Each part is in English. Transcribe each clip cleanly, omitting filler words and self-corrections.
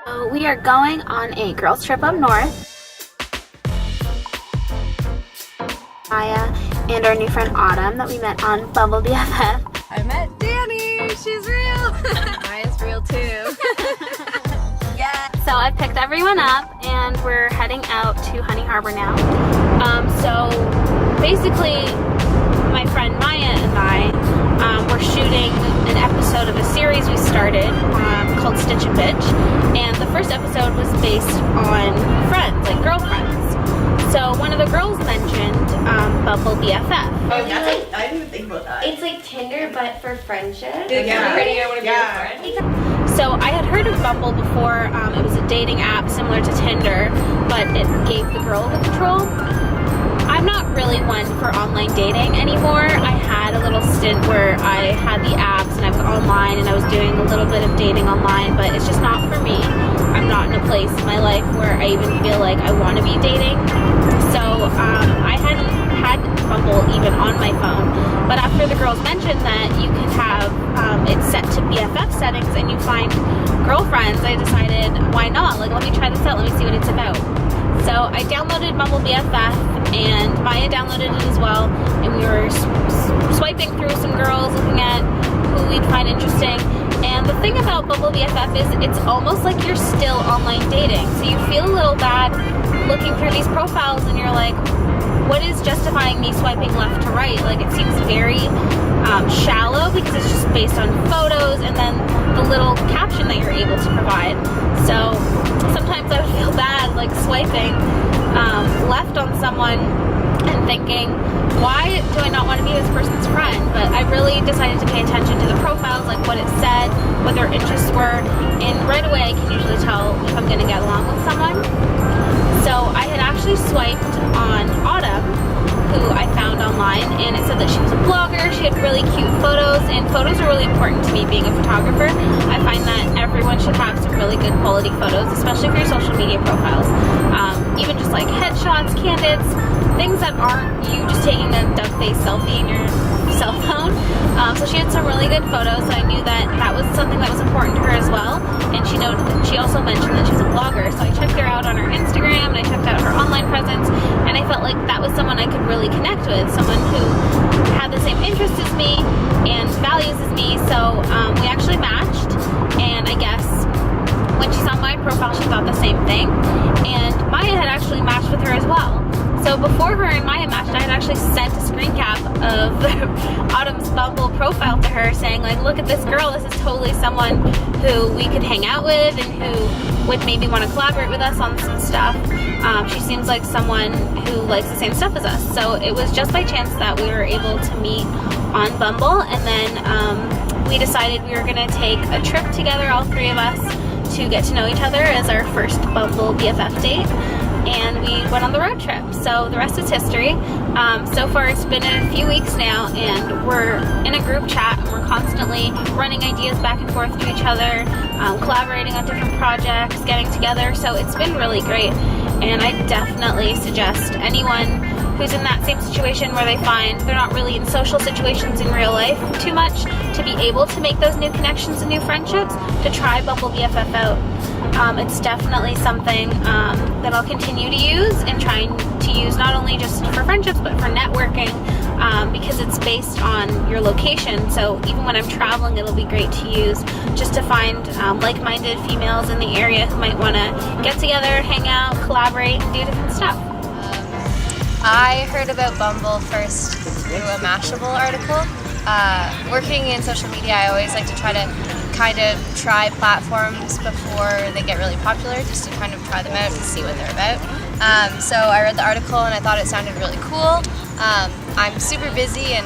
So we are going on a girls trip up north. Maya and our new friend Autumn that we met on Bumble BFF. I met Danny. She's real. Maya's real too. Yeah. So I picked everyone up and we're heading out to Honey Harbor now. So basically my friend Maya and I were shooting an episode of a series we started called Stitch and Bitch, and the first episode was based on friends, like girlfriends. So one of the girls mentioned Bumble BFF. Oh, that's I didn't even think about that. It's like Tinder, but for friendship. Yeah. Pretty, I want to be your friend. So I had heard of Bumble before. It was a dating app similar to Tinder, but it gave the girl the control. I'm not really one for online dating anymore. I had a little stint where I had the apps and I was online and I was doing a little bit of dating online, but it's just not for me. I'm not in a place in my life where I even feel like I want to be dating. So I hadn't had Bumble even on my phone, but after the girls mentioned that you could have it set to BFF settings and you find girlfriends, I decided, why not? Like, let me try this out, let me see what it's about. So I downloaded Bumble BFF and Maya downloaded it as well, and we were swiping through some girls, looking at who we'd find interesting. And the thing about Bumble BFF is it's almost like you're still online dating. So you feel a little bad looking through these profiles and you're like, what is justifying me swiping left to right? Like, it seems very shallow because it's just based on photos and then the little caption that you're able to provide. So sometimes I would feel bad like swiping left on someone and thinking, why do I not want to be this person's friend? But I really decided to pay attention to the profiles, like what it said, what their interests were, and right away I can usually tell if I'm going to get along with someone. So I had actually swiped on Autumn, who I found online, and it said that she was a blogger. She had really cute photos, and photos are really important to me being a photographer. I find that everyone should have some really good quality photos, especially for your social media profiles. Even just like headshots, candids, things that aren't you just taking a duck face selfie in your cell phone. So she had some really good photos, so I knew that that was something that was important to her as well. And she also mentioned that she's a blogger, so I checked her out on her Instagram and I checked out her online presence, and I felt like that was someone I could really connect with, someone who had the same interests as me and values as me. So we actually matched, and I guess when she saw my profile she thought the same thing, and Maya had actually matched with her as well. So before her and Maya matched, I had actually sent a screen cap of Autumn's Bumble profile to her saying, like, look at this girl, this is totally someone who we could hang out with and who would maybe want to collaborate with us on some stuff. She seems like someone who likes the same stuff as us. So it was just by chance that we were able to meet on Bumble, and then we decided we were going to take a trip together, all three of us, to get to know each other as our first Bumble BFF date. And we went on the road trip. So the rest is history. So far it's been a few weeks now, and we're in a group chat and we're constantly running ideas back and forth to each other, collaborating on different projects, getting together. So it's been really great, and I definitely suggest anyone who's in that same situation where they find they're not really in social situations in real life too much to be able to make those new connections and new friendships, to try Bumble BFF out. It's definitely something that I'll continue to use and trying to use not only just for friendships but for networking, because it's based on your location. So even when I'm traveling, it'll be great to use just to find like-minded females in the area who might want to get together, hang out, collaborate, and do different stuff. I heard about Bumble first through a Mashable article. Working in social media, I always like to try to kind of try platforms before they get really popular, just to kind of try them out and see what they're about. So I read the article and I thought it sounded really cool. I'm super busy, and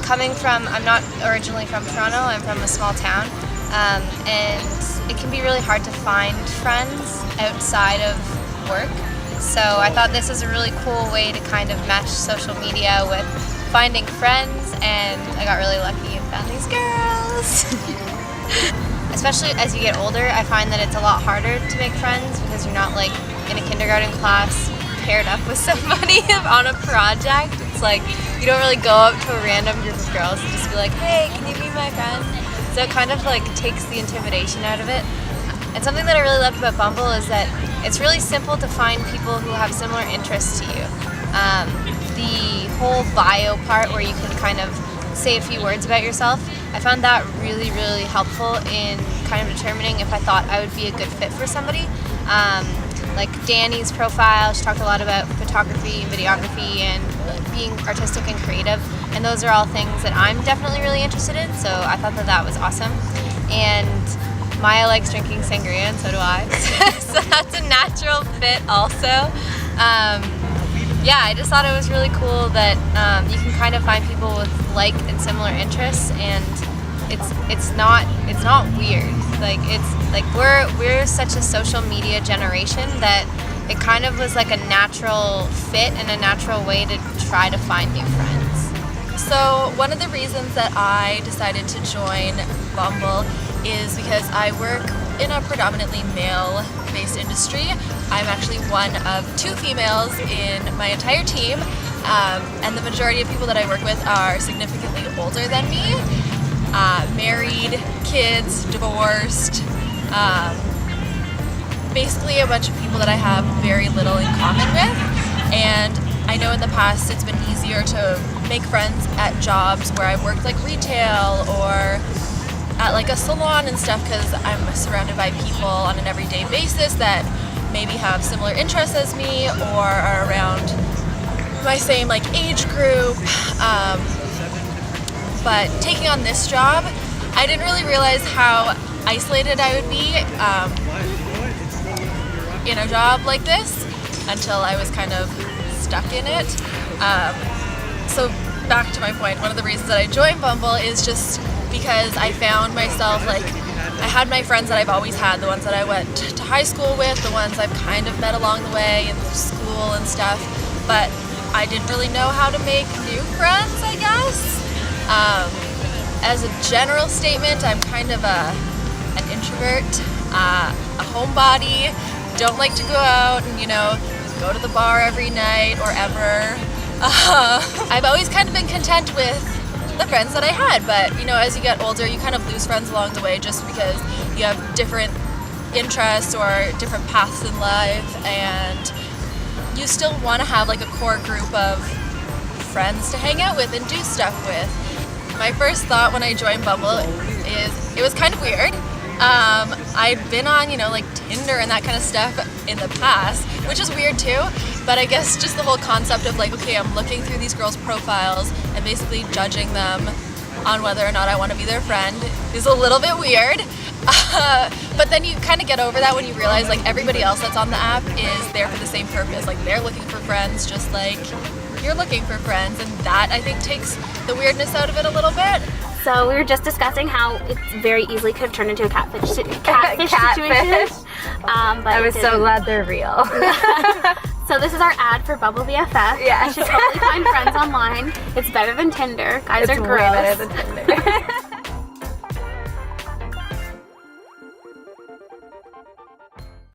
I'm not originally from Toronto, I'm from a small town, and it can be really hard to find friends outside of work. So I thought this is a really cool way to kind of match social media with finding friends, and I got really lucky and found these girls. Especially as you get older, I find that it's a lot harder to make friends because you're not like in a kindergarten class paired up with somebody on a project. It's like you don't really go up to a random group of girls and just be like, hey, can you be my friend? So it kind of like takes the intimidation out of it. And something that I really loved about Bumble is that it's really simple to find people who have similar interests to you. The whole bio part where you can kind of say a few words about yourself, I found that really, really helpful in kind of determining if I thought I would be a good fit for somebody. Like Danny's profile, she talked a lot about photography and videography and being artistic and creative, and those are all things that I'm definitely really interested in, so I thought that that was awesome. And Maya likes drinking sangria, and so do I, so that's a natural fit also. Yeah, I just thought it was really cool that you can kind of find people with like and similar interests, and it's not weird. Like we're such a social media generation that it kind of was like a natural fit and a natural way to try to find new friends. So one of the reasons that I decided to join Bumble is because I work in a predominantly male-based industry. I'm actually one of 2 females in my entire team, and the majority of people that I work with are significantly older than me. Married, kids, divorced, basically a bunch of people that I have very little in common with. And I know in the past it's been easier to make friends at jobs where I've worked like retail or at like a salon and stuff, because I'm surrounded by people on an everyday basis that maybe have similar interests as me or are around my same like age group. But taking on this job, I didn't really realize how isolated I would be in a job like this until I was kind of stuck in it. So back to my point, one of the reasons that I joined Bumble is just because I found myself, like, I had my friends that I've always had, the ones that I went to high school with, the ones I've kind of met along the way in school and stuff, but I didn't really know how to make new friends, I guess. As a general statement, I'm kind of an introvert, a homebody, don't like to go out and, go to the bar every night or ever. I've always kind of been content with the friends that I had, but as you get older, you kind of lose friends along the way just because you have different interests or different paths in life, and you still want to have like a core group of friends to hang out with and do stuff with. My first thought when I joined Bumble is it was kind of weird. I'd been on, like Tinder and that kind of stuff in the past, which is weird too, but I guess just the whole concept of like, okay, I'm looking through these girls' profiles and basically judging them on whether or not I want to be their friend is a little bit weird. But then you kind of get over that when you realize like everybody else that's on the app is there for the same purpose. Like they're looking for friends just like you're looking for friends, and that I think takes the weirdness out of it a little bit. So we were just discussing how it very easily could have turned into a catfish situation. But I was so glad they're real. So this is our ad for Bumble BFF. Yeah. You should totally find friends online. It's better than Tinder. Guys are gross. Way better than Tinder.